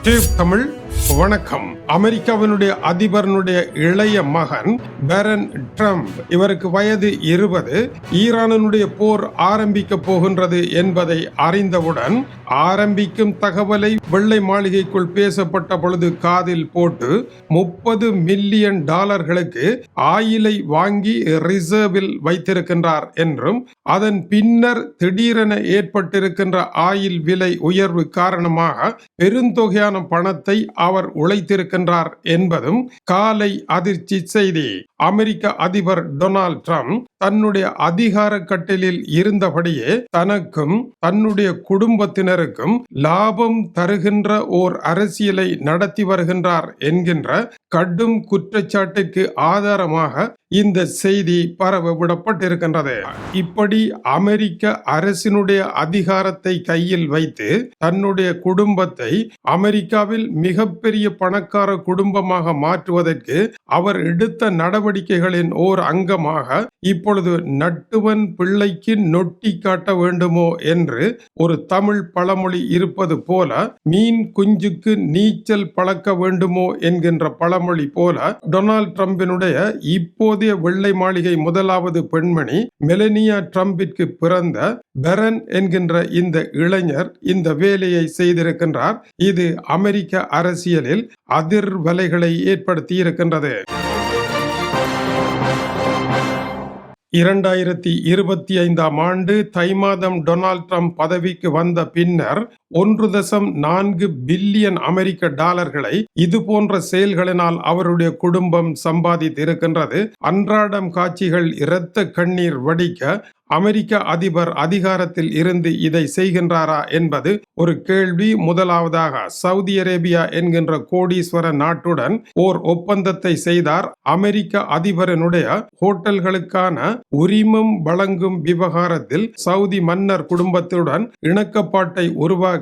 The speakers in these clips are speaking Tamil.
டியூப் தமிழ் வணக்கம். அமெரிக்காவினுடைய அதிபரனுடைய இளைய மகன் பெரன் ட்ரம்ப், இவருக்கு வயது 20, ஈரானுடைய போர் ஆரம்பிக்க போகின்றது என்பதை அறிந்தவுடன் ஆரம்பிக்கும் தகவலை வெள்ளை மாளிகைக்குள் பேசப்பட்ட பொழுது காதில் போட்டு $30 மில்லியன் ஆயிலை வாங்கி ரிசர்வில் வைத்திருக்கின்றார் என்றும், அதன் பின்னர் திடீரென ஏற்பட்டிருக்கின்ற ஆயில் விலை உயர்வு காரணமாக பெருந்தொகையான பணத்தை அவர் உழைத்திருக்கின்றார் என்பதும் காலை அதிர்ச்சி செய்தி. அமெரிக்க அதிபர் டொனால்ட் ட்ரம்ப் தன்னுடைய அதிகார கட்டிலில் இருந்தபடியே தனக்கும் தன்னுடைய குடும்பத்தினருக்கும் லாபம் தருகின்ற ஓர் அரசியலை நடத்தி வருகின்றார் என்கின்ற கடும் குற்றச்சாட்டுக்கு ஆதாரமாக இந்த செய்தி பரவ விடப்பட்டிருக்கின்றது. இப்படி அமெரிக்க அரசினுடைய அதிகாரத்தை கையில் வைத்து தன்னுடைய குடும்பத்தை அமெரிக்காவில் மிகப்பெரிய பணக்கார குடும்பமாக மாற்றுவதற்கு அவர் எடுத்த நடவடிக்கைகளின் ஓர் அங்கமாக இப்பொழுது நட்டுவன் பிள்ளைக்கு நொட்டி காட்ட வேண்டுமோ என்று ஒரு தமிழ் பழமொழி இருப்பது போல, மீன் குஞ்சுக்கு நீச்சல் பழக்க வேண்டுமோ என்கின்ற பழமொழி போல, டொனால்ட் ட்ரம்பினுடைய இப்போதைய வெள்ளை மாளிகை முதலாவது பெண்மணி மெலனியா ட்ரம்பிற்கு பிறந்த பெரன் என்கின்ற இந்த இளைஞர் இந்த வேலையை செய்திருக்கின்றார். இது அமெரிக்க அரசியலில் அதிர்வலைகளை ஏற்படுத்தி இருக்கின்றது. 2025ஆம் ஆண்டு தை மாதம் டொனால்ட் ட்ரம்ப் பதவிக்கு வந்த பின்னர் $1.4 பில்லியன் இது போன்ற செயல்களினால் அவருடைய குடும்பம் சம்பாதித்திருக்கின்றது. அன்றாடம் காட்சிகள் இரத்த கண்ணீர் வடிக்க அமெரிக்க அதிபர் அதிகாரத்தில் இருந்து இதை செய்கின்றாரா என்பது ஒரு கேள்வி. முதலாவதாக சவுதி அரேபியா என்கின்ற கோடீஸ்வர நாட்டுடன் ஓர் ஒப்பந்தத்தை செய்தார். அமெரிக்க அதிபரனுடைய ஹோட்டல்களுக்கான உரிமம் வழங்கும் விவகாரத்தில் சவுதி மன்னர் குடும்பத்துடன் இணக்கப்பாட்டை உருவாக்க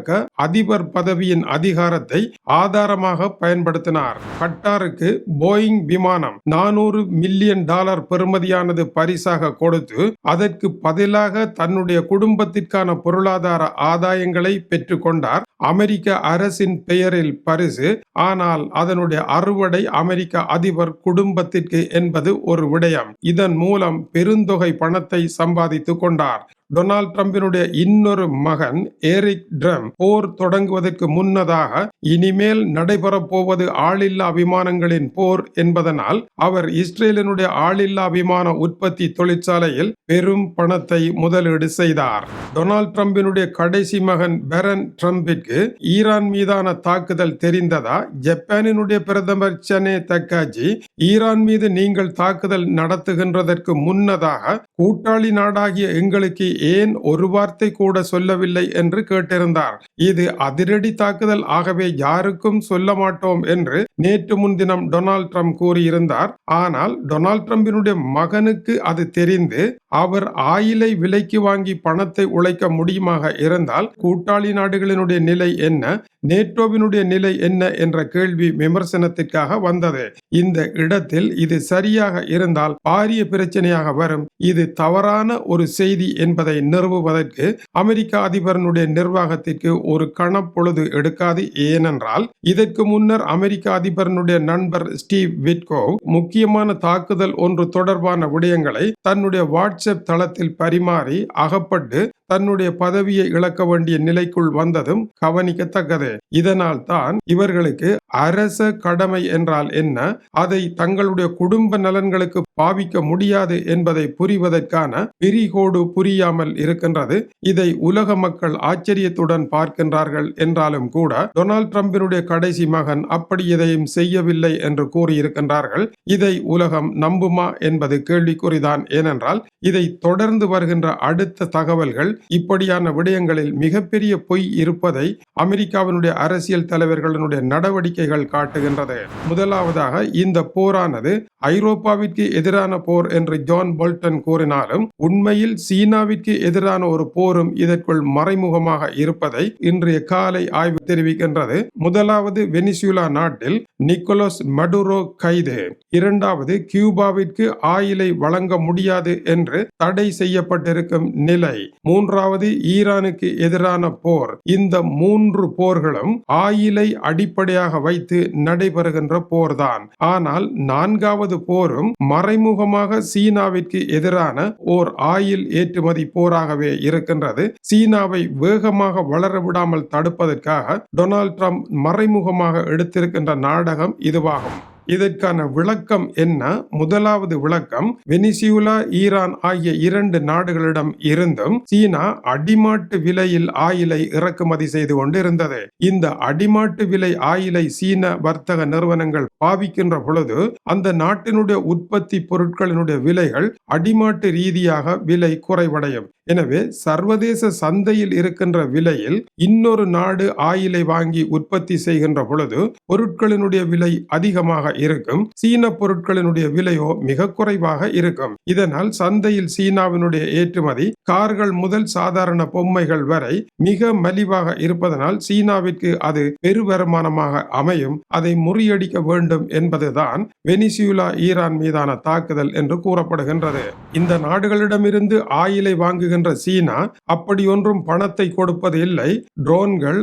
அதிபர் பதவியின் அதிகாரத்தை ஆதாரமாக பயன்படுத்தினார். கட்டாருக்கு போயிங் விமானம் $400 மில்லியன் பெறுமதியானது பரிசாக கொடுத்து அதற்கு பதிலாக தன்னுடைய குடும்பத்திற்கான பொருளாதார ஆதாயங்களை பெற்றுக்கொண்டார். அமெரிக்க அரசின் பெயரில் பரிசு, ஆனால் அதனுடைய அறுவடை அமெரிக்க அதிபர் குடும்பத்திற்கு என்பது ஒரு விடயம். இதன் மூலம் பெருந்தொகை பணத்தை சம்பாதித்துக் கொண்டார். டொனால்ட் ட்ரம்பினுடைய இன்னொரு மகன் எரிக் ட்ரம்ப் போர் தொடங்குவதற்கு முன்னதாக இனிமேல் நடைபெறப் போவது ஆளில்லா விமானங்களின் போர் என்பதனால் அவர் இஸ்ரேலினுடைய ஆளில்லா விமான உற்பத்தி தொழிற்சாலையில் பெரும் பணத்தை முதலீடு செய்தார். டொனால்ட் ட்ரம்பினுடைய கடைசி மகன் பெரன் ட்ரம்பிற்கு ஈரான் மீதான தாக்குதல் தெரிந்ததா? ஜப்பானினுடைய பிரதமர் சனே தக்காஜி ஈரான் மீது நீங்கள் தாக்குதல் நடத்துகின்றதற்கு முன்னதாக கூட்டாளி நாடாகிய எங்களுக்கு ஏன் ஒரு வார்த்தை கூட சொல்லவில்லை என்று கேட்டிருந்தார். இது அதிரடி தாக்குதல், ஆகவே யாருக்கும் சொல்ல மாட்டோம் என்று நேற்று முன்தினம் டொனால்ட் ட்ரம்ப் கூறியிருந்தார். ஆனால் டொனால்ட் ட்ரம்பினுடைய மகனுக்கு அது தெரிந்து அவர் ஆயிலை விலைக்கு வாங்கி பணத்தை உழைக்க முடியுமாக இருந்தால் கூட்டாளி நாடுகளினுடைய நிலை என்ன, நேட்டோவினுடைய நிலை என்ன என்ற கேள்வி விமர்சனத்திற்காக வந்தது. இந்த இடத்தில் இது சரியாக இருந்தால் பாரிய பிரச்சனையாக வரும். இது தவறான ஒரு செய்தி என்பதை நிறுவுவதற்கு அமெரிக்க அதிபரனுடைய நிர்வாகத்திற்கு ஒரு கணப்பொழுது எடுக்காது. ஏனென்றால் இதற்கு முன்னர் அமெரிக்க அதிபரனுடைய நண்பர் ஸ்டீவ் விட்கோவ் முக்கியமான தாக்குதல் ஒன்று தொடர்பான விடயங்களை தன்னுடைய வாட்ஸ்அப் தளத்தில் பரிமாறி அகப்பட்டு தன்னுடைய பதவியை இழக்க வேண்டிய நிலைக்குள் வந்ததும் கவனிக்கத்தக்கது. இதனால் தான் இவர்களுக்கு அரச கடமை என்றால் என்ன, அதை தங்களுடைய குடும்ப நலன்களுக்கு பாவிக்க முடியாது என்பதை புரிவதற்கான பிரிகோடு புரியாமல் இருக்கின்றது. இதை உலக மக்கள் ஆச்சரியத்துடன் பார்க்கின்றார்கள் என்றாலும் கூட டொனால்ட் ட்ரம்பினுடைய கடைசி மகன் அப்படி எதையும் செய்யவில்லை என்று கூறியிருக்கின்றார்கள். இதை உலகம் நம்புமா என்பது கேள்விக்குறிதான். ஏனென்றால் இதை தொடர்ந்து வருகின்ற அடுத்த தகவல்கள் இப்படியான விடயங்களில் மிகப்பெரிய பொய் இருப்பதை அமெரிக்காவினுடைய அரசியல் தலைவர்களுடைய நடவடிக்கைகள் காட்டுகின்றது. முதலாவதாக இந்த போரானது ஐரோப்பாவிற்கு எதிரான போர் என்று ஜான் போல்டன் கூறினாலும் உண்மையில் சீனாவிற்கு எதிரான ஒரு போரும் இதற்குள் மறைமுகமாக இருப்பதை இன்றைய காலை ஆய்வு தெரிவிக்கின்றது. முதலாவது வெனிசுலா நாட்டில் நிக்கோலஸ் மடுரோ கைது. இரண்டாவது கியூபாவிற்கு ஆயிலை வழங்க முடியாது என்று என்று தடை செய்யப்பட்டிருக்கும் நிலை. மூன்றாவது, ஈரானுக்கு எதிரான போர். இந்த 3 போர்களும் ஆயிலை அடிப்படையாக வைத்து நடைபெறுகின்ற போர்தான். ஆனால் 4வது போரும் மறைமுகமாக சீனாவிற்கு எதிரான ஓர் ஆயில் ஏற்றுமதி போராகவே இருக்கின்றது. சீனாவை வேகமாக வளர விடாமல் தடுப்பதற்காக டொனால்ட் ட்ரம்ப் மறைமுகமாக எடுத்திருக்கின்ற நாடகம் இதுவாகும். இதற்கான விளக்கம் என்ன? முதலாவது விளக்கம், வெனிசுலா, ஈரான் ஆகிய 2 நாடுகளிடம் இருந்தும் சீனா அடிமாட்டு விலையில் ஆயிலை இறக்குமதி செய்து கொண்டிருந்தது. இந்த அடிமாட்டு விலை ஆயிலை சீன வர்த்தக நிறுவனங்கள் பாவிக்கின்ற பொழுது அந்த நாட்டினுடைய உற்பத்தி பொருட்களினுடைய விலைகள் அடிமாட்டு ரீதியாக விலை குறைவடையும். எனவே சர்வதேச சந்தையில் இருக்கின்ற விலையில் இன்னொரு நாடு ஆயிலை வாங்கி உற்பத்தி செய்கின்ற பொழுது பொருட்களினுடைய விலை அதிகமாக இருக்கும். சீன பொருட்களினுடைய விலையோ மிக குறைவாக இருக்கும். இதனால் சந்தையில் சீனாவினுடைய ஏற்றுமதி கார்கள் முதல் சாதாரண பொம்மைகள் வரை மிக மலிவாக இருப்பதனால் சீனாவிற்கு அது பெரு வருமானமாக அமையும். அதை முறியடிக்க வேண்டும் என்பதுதான் வெனிசுலா ஈரான் மீதான தாக்குதல் என்று கூறப்படுகின்றது. இந்த நாடுகளிடமிருந்து ஆயிலை வாங்குகின்ற சீனா அப்படி ஒன்றும் பணத்தை கொடுப்பது இல்லை. ட்ரோன்கள்,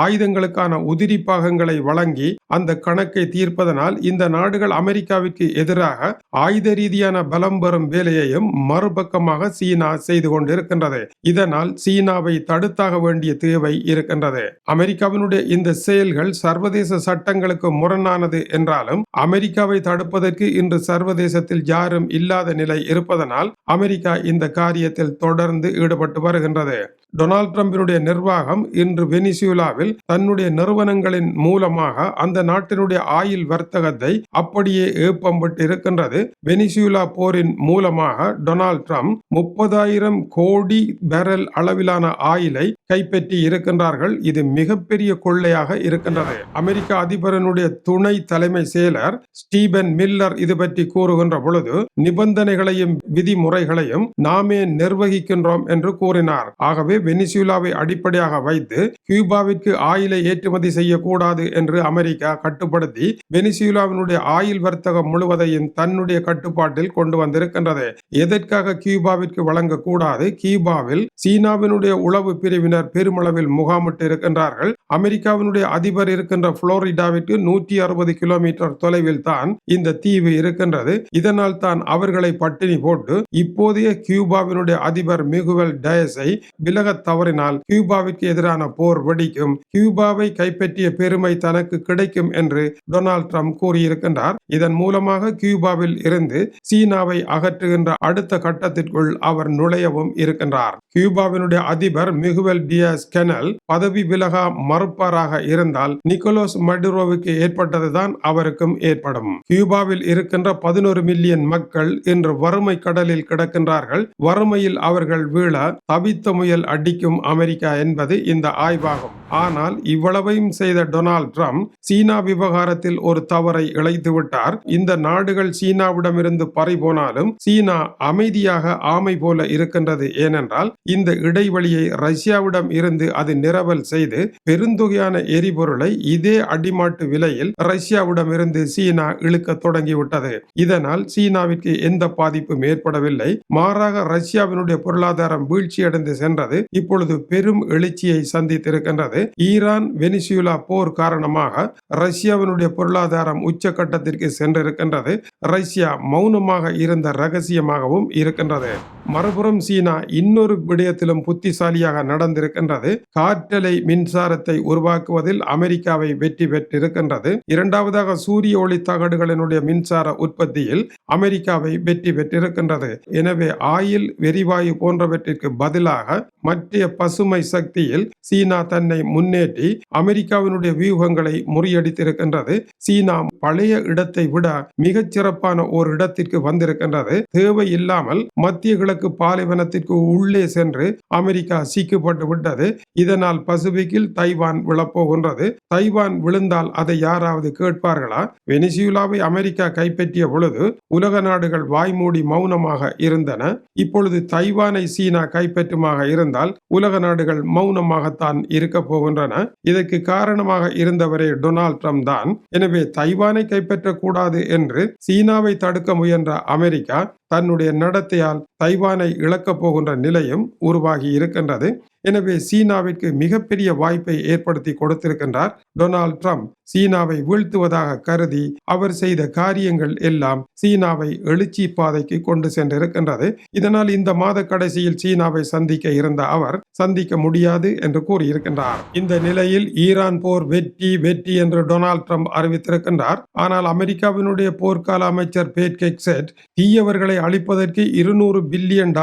ஆயுதங்களுக்கான உதிரி பாகங்களை வழங்கி அந்த கணக்கை தீர்ப்பதனால் இந்த நாடுகள் அமெரிக்காவிற்கு எதிராக ஆயுத ரீதியான பலம் பெறும் வேலையையும் மறுபக்கமாக சீனா செய்து கொண்டிருக்கின்றது. இதனால் சீனாவை தடுத்தாக வேண்டிய தேவை இருக்கின்றது. அமெரிக்காவினுடைய இந்த செயல்கள் சர்வதேச சட்டங்களுக்கு முரணானது என்றாலும் அமெரிக்காவை தடுப்பதற்கு இன்று சர்வதேசத்தில் யாரும் இல்லாத நிலை இருப்பதனால் அமெரிக்கா இந்த காரியத்தில் தொடர்ந்து ஈடுபட்டு வருகின்றது. டொனால்ட் ட்ரம்பினுடைய நிர்வாகம் இன்று வெனிசுலாவில் தன்னுடைய நிறுவனங்களின் மூலமாக அந்த நாட்டினுடைய ஆயில் வர்த்தகத்தை அப்படியே ஏப்பம்பட்டு இருக்கின்றது. வெனிசுலா போரின் மூலமாக டொனால்ட் ட்ரம்ப் 30,000 கோடி பேரல் அளவிலான ஆயிலை கைப்பற்றி இருக்கின்றார்கள். இது மிகப்பெரிய கொள்ளையாக இருக்கின்றது. அமெரிக்க அதிபரனுடைய துணை தலைமை செயலர் ஸ்டீபன் மில்லர் இது பற்றி கூறுகின்ற பொழுது நிபந்தனைகளையும் விதிமுறைகளையும் நாமே நிர்வகிக்கின்றோம் என்று கூறினார். ஆகவே வெனிசுலாவை அடிப்படையாக வைத்து கியூபாவிற்கு ஆயிலை ஏற்றுமதி செய்யக்கூடாது என்று அமெரிக்கா கட்டுப்படுத்தி வெனிசுலாவினுடைய ஆயில் வர்த்தகம் முழுவதையும் தன்னுடைய கட்டுப்பாட்டில் கொண்டு வந்திருக்கின்றது. எதற்காக கியூபாவிற்கு வழங்கக்கூடாது? கியூபாவில் சீனாவினுடைய உளவு பிரிவினர் பெருமளவில் முகாமிட்டு இருக்கின்றார்கள். அமெரிக்காவினுடைய அதிபர் இருக்கின்ற புளோரிடாவிற்கு 160 கிலோமீட்டர் தொலைவில் தான் இந்த தீவு இருக்கின்றது. இதனால் தான் அவர்களை பட்டினி போட்டு இப்போதைய கியூபாவினுடைய அதிபர் மிகுவல் டயஸை விலக தவறினால் கியூபாவிற்கு எதிரான போர் வெடிக்கும், கியூபாவை கைப்பற்றிய பெருமை தனக்கு கிடைக்கும் என்று டொனால்ட் ட்ரம்ப் கூறியிருக்கின்றார். இதன் மூலமாக கியூபாவில் இருந்து சீனாவை அகற்றுகின்ற அடுத்த கட்டத்திற்குள் அவர் நுழையவும் இருக்கின்றார். கியூபாவினுடைய அதிபர் மிகுவல் டியாஸ் கெனல் பதவி விலகா மறுப்பாராக இருந்தால் நிக்கோலஸ் மடுரோவுக்கு ஏற்பட்டதுதான் அவருக்கும் ஏற்படும். கியூபாவில் இருக்கின்ற 11 மில்லியன் மக்கள் இன்று வறுமை கடலில் கிடக்கின்றார்கள். வறுமையில் அவர்கள் வீழ தவித்த முயல் அடிக்கும் அமெரிக்கா என்பது இந்த ஆய்வாகும். ஆனால் இவ்வளவையும் செய்த டொனால்ட் ட்ரம்ப் சீனா விவகாரத்தில் ஒரு தவறை இழைத்து விட்டார். இந்த நாடுகள் சீனாவிடமிருந்து பறிபோனாலும் சீனா அமைதியாக ஆமை போல இருக்கின்றது. ஏனென்றால் இந்த இடைவெளியை ரஷ்யாவிடம் இருந்து அது நிரவல் செய்து பெருந்தொகையான எரிபொருளை இதே அடிமாட்டு விலையில் ரஷ்யாவிடம் இருந்து சீனா இழுக்க தொடங்கிவிட்டது. இதனால் சீனாவிற்கு எந்த பாதிப்பும் ஏற்படவில்லை. மாறாக ரஷ்யாவினுடைய பொருளாதாரம் வீழ்ச்சியடைந்து சென்றது. இப்பொழுது பெரும் எழுச்சியை சந்தித்திருக்கின்றது. ஈரான் வெனிசுலா போர் காரணமாக ரஷ்யாவினுடைய பொருளாதாரம் உச்சகட்டத்திற்கு சென்றிருக்கின்றது. ரஷ்யா மௌனமாக இருந்த ரகசியமாகவும் இருக்கின்றது. மறுபுறம் சீனா இன்னொரு விடயத்திலும் புத்திசாலியாக நடந்திருக்கின்றது. காற்றலை மின்சாரத்தை உருவாக்குவதில் அமெரிக்காவை வெற்றி பெற்றிருக்கின்றது. இரண்டாவதாக சூரிய ஒளி தகடுகளினுடைய மின்சார உற்பத்தியில் அமெரிக்காவை வெற்றி பெற்றிருக்கின்றது. எனவே ஆயில், எரிவாயு போன்றவற்றிற்கு பதிலாக மற்ற பசுமை சக்தியில் சீனா தன்னை முன்னேற்றி அமெரிக்காவினுடைய வியூகங்களை முறியடித்திருக்கின்றது. சீனா பழைய இடத்தை விட மிகச் சிறப்பான ஒரு இடத்திற்கு வந்திருக்கின்றது. தேவையில்லாமல் மத்திய கிழக்கு பாலைவனத்திற்கு உள்ளே சென்று அமெரிக்கா சிக்கப்பட்டு விட்டது. இதனால் பசிபிக்கில் தைவான் விழப்போகின்றது. தைவான் விழுந்தால் அதை யாராவது கேட்பார்களா? வெனிசுலாவை அமெரிக்கா கைப்பற்றிய பொழுது உலக நாடுகள் வாய்மூடி மௌனமாக இருந்தன. இப்பொழுது தைவானை சீனா கைப்பற்றுமாக இருந்தால் உலக நாடுகள் மௌனமாகத்தான் இருக்க போகின்றன. இதற்கு காரணமாக இருந்தவரே டொனால்ட் டொனால்ட் ட்ரம்ப் தான். எனவே தைவானை கைப்பற்றக்கூடாது என்று சீனாவை தடுக்க முயன்ற அமெரிக்கா தன்னுடைய நடத்தையால் தைவானை இழக்கப் போகின்ற நிலையும் உருவாகி இருக்கின்றது. எனவே சீனாவிற்கு மிகப்பெரிய வாய்ப்பை ஏற்படுத்தி கொடுத்திருக்கின்றார் டொனால்ட் ட்ரம்ப். சீனாவை வீழ்த்துவதாக கருதி அவர் செய்த காரியங்கள் எல்லாம் சீனாவை எழுச்சி பாதைக்கு கொண்டு சென்றிருக்கின்றது. இதனால் இந்த மாத கடைசியில் சீனாவை சந்திக்க இருந்த அவர் சந்திக்க முடியாது என்று கூறியிருக்கின்றார். இந்த நிலையில் ஈரான் போர் வெற்றி வெற்றி என்று டொனால்ட் ட்ரம்ப் அறிவித்திருக்கின்றார். ஆனால் அமெரிக்காவினுடைய போர்க்கால அமைச்சர் பேட் ஹெக்ஸெட் தீயவர்களை அழிப்பதற்கு $200 பில்லியன்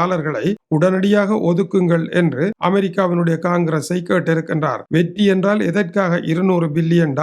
உடனடியாக ஒதுக்குங்கள் என்று அமெரிக்காவினுடைய காங்கிரஸை கேட்டிருக்கின்றார். வெற்றி என்றால் எதற்காக $200 பில்லியன்?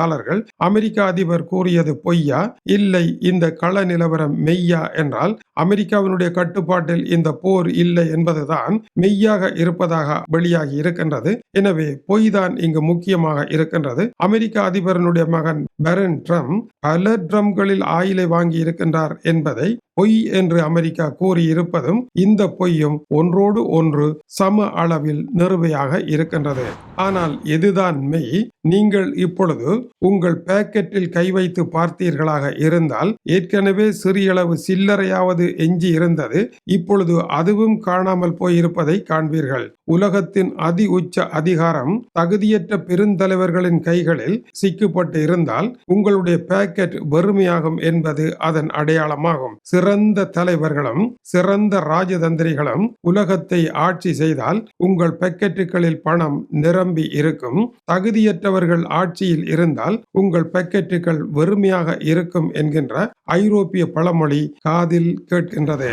அமெரிக்க அதிபர் கூறியது பொய்யா, இல்லை இந்த கள நிலவரம் மெய்யா என்றால் அமெரிக்காவினுடைய கட்டுப்பாட்டில் இந்த போர் இல்லை என்பதுதான் மெய்யாக இருப்பதாக வெளியாகி இருக்கின்றது. எனவே பொய் தான் இங்கு முக்கியமாக இருக்கின்றது. அமெரிக்க அதிபரனுடைய மகன் பரன் ட்ரம்ப் பல ட்ரம்களில் ஆயிலை வாங்கி இருக்கின்றார் என்பதை பொய் என்று அமெரிக்கா கூறியிருப்பதும் இந்த பொய்யும் ஒன்றோடு ஒன்று சம அளவில் நிறுவையாக இருக்கின்றது. ஆனால் எதுதான் மெய்? நீங்கள் இப்பொழுது உங்கள் பாக்கெட்டில் கை வைத்து பார்த்தீர்களாக இருந்தால் ஏற்கனவே சிறியளவு சில்லறையாவது எஞ்சி இருந்தது. இப்பொழுது அதுவும் காணாமல் போயிருப்பதை காண்பீர்கள். உலகத்தின் அதி உச்ச அதிகாரம் தகுதியற்ற பெருந்தலைவர்களின் கைகளில் சிக்கப்பட்டு இருந்தால் உங்களுடைய பாக்கெட் வெறுமையாகும் என்பது அதன் அடையாளமாகும். சிறந்த தலைவர்களும் சிறந்த ராஜதந்திரிகளும் உலகத்தை ஆட்சி செய்தால் உங்கள் பாக்கெட்டுகளில் பணம் நிரம்பி இருக்கும். தகுதியற்றவர்கள் ஆட்சியில் இருந்தால் உங்கள் பாக்கெட்டுகள் வெறுமையாக இருக்கும் என்கின்ற ஐரோப்பிய பழமொழி காதில் கேட்கின்றது.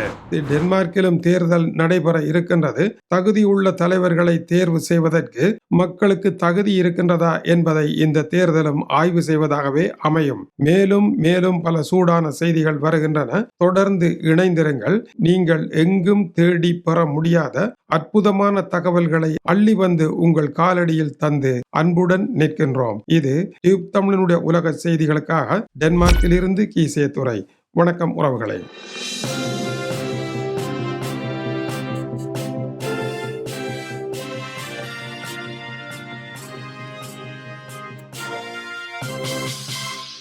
டென்மார்க்கிலும் தேர்தல் நடைபெற இருக்கின்றது. தகுதியுள்ள தலைவர்களை தேர்வு செய்வதற்கு மக்களுக்கு தகுதி இருக்கின்றதா என்பதை இந்த தேர்தலும் ஆய்வு செய்வதாகவே அமையும். மேலும் மேலும் பல சூடான செய்திகள் வருகின்றன. தொடர்ந்து இணைந்திருங்கள். நீங்கள் எங்கும் தேடி பெற முடியாத அற்புதமான தகவல்களை அள்ளி வந்து உங்கள் காலடியில் தந்து அன்புடன் நிற்கின்றோம். இது டியூப் தமிழனுடைய உலக செய்திகளுக்காக டென்மார்க்கிலிருந்து கீசே துரை. வணக்கம் உறவுகளே.